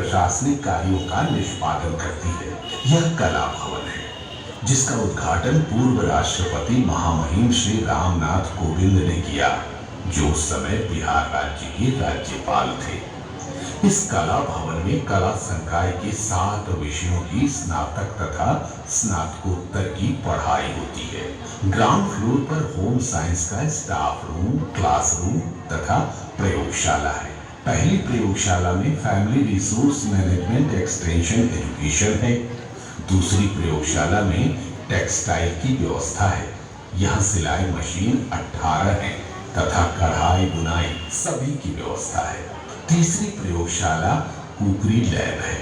प्रशासनिक कार्यों का निष्पादन करती है। यह कला भवन है जिसका उद्घाटन पूर्व राष्ट्रपति महामहिम श्री रामनाथ कोविंद ने किया, जो उस समय बिहार राज्य के राज्यपाल थे। इस कला भवन में कला संकाय के 7 विषयों की स्नातक तथा स्नातकोत्तर की पढ़ाई होती है। ग्राउंड फ्लोर पर होम साइंस का स्टाफ रूम, क्लासरूम तथा प्रयोगशाला है। पहली प्रयोगशाला में family resource management extension education है। दूसरी प्रयोगशाला में टेक्सटाइल की व्यवस्था है। यहाँ सिलाई मशीन 18 है तथा कढ़ाई बुनाई सभी की व्यवस्था है। तीसरी प्रयोगशाला कुकरी लैब है,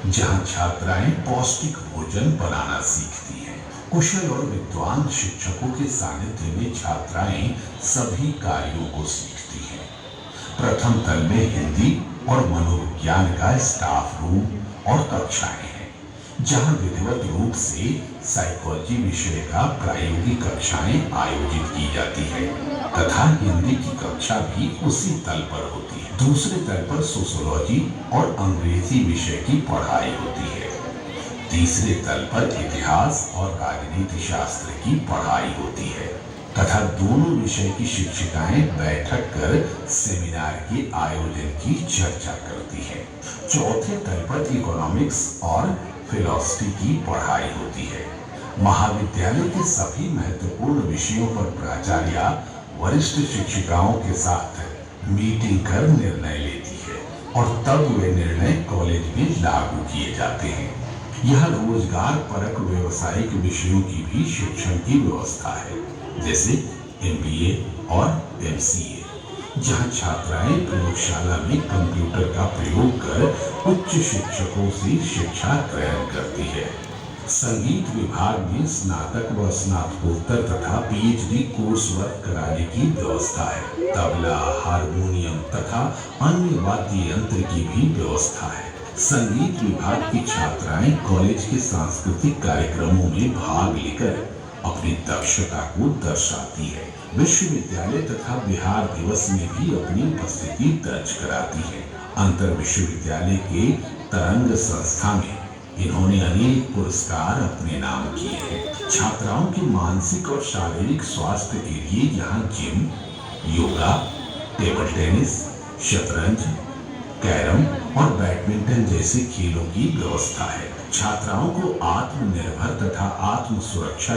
जहाँ छात्राएं पौष्टिक भोजन बनाना सीखती हैं। कुशल और विद्वान शिक्षकों के सानिध्य में छात्राएं सभी कार्यों को सीखती हैं। प्रथम तल में हिंदी और मनोविज्ञान का स्टाफ रूम और कक्षाएं हैं, जहां विधिवत रूप से साइकोलॉजी विषय का प्रायोगिक कक्षाएं आयोजित की जाती है तथा हिंदी की कक्षा भी उसी तल पर होती है। दूसरे तल पर सोशियोलॉजी और अंग्रेजी विषय की पढ़ाई होती है। तीसरे तल पर इतिहास और राजनीति शास्त्र की पढ़ाई होती है तथा दोनों विषय की शिक्षिकाएं बैठक कर सेमिनार के आयोजन की चर्चा करती है। चौथे तल पर इकोनॉमिक्स और फिलॉसफी की पढ़ाई होती है। महाविद्यालय के सभी महत्वपूर्ण विषयों पर प्राचार्य वरिष्ठ शिक्षिकाओं के साथ मीटिंग कर निर्णय लेती है और तब वे निर्णय कॉलेज में लागू किए जाते हैं। यह रोजगार परक व्यवसायिक विषयों की भी शिक्षण की व्यवस्था है, जैसे MBA और MCA, जहां छात्राएं प्रयोगशाला में कंप्यूटर का प्रयोग कर उच्च शिक्षकों से शिक्षा ग्रहण करती है। संगीत विभाग में स्नातक व स्नातकोत्तर तथा PhD कोर्स वर्क कराने की व्यवस्था है। तबला, हारमोनियम तथा अन्य वाद्य यंत्र की भी व्यवस्था है। संगीत विभाग की छात्राएं कॉलेज के सांस्कृतिक कार्यक्रमों में भाग लेकर अपनी दक्षता को दर्शाती है। विश्वविद्यालय तथा बिहार दिवस में भी अपनी उपस्थिति दर्ज कराती है। अंतर विश्वविद्यालय के तरंग संस्था में इन्होंने अनेक पुरस्कार अपने नाम किए हैं। छात्राओं के मानसिक और शारीरिक स्वास्थ्य के लिए यहाँ जिम, योगा, टेबल टेनिस, शतरंज, कैरम और बैडमिंटन जैसे खेलों की व्यवस्था है। छात्राओं को आत्मनिर्भर तथा आत्म सुरक्षा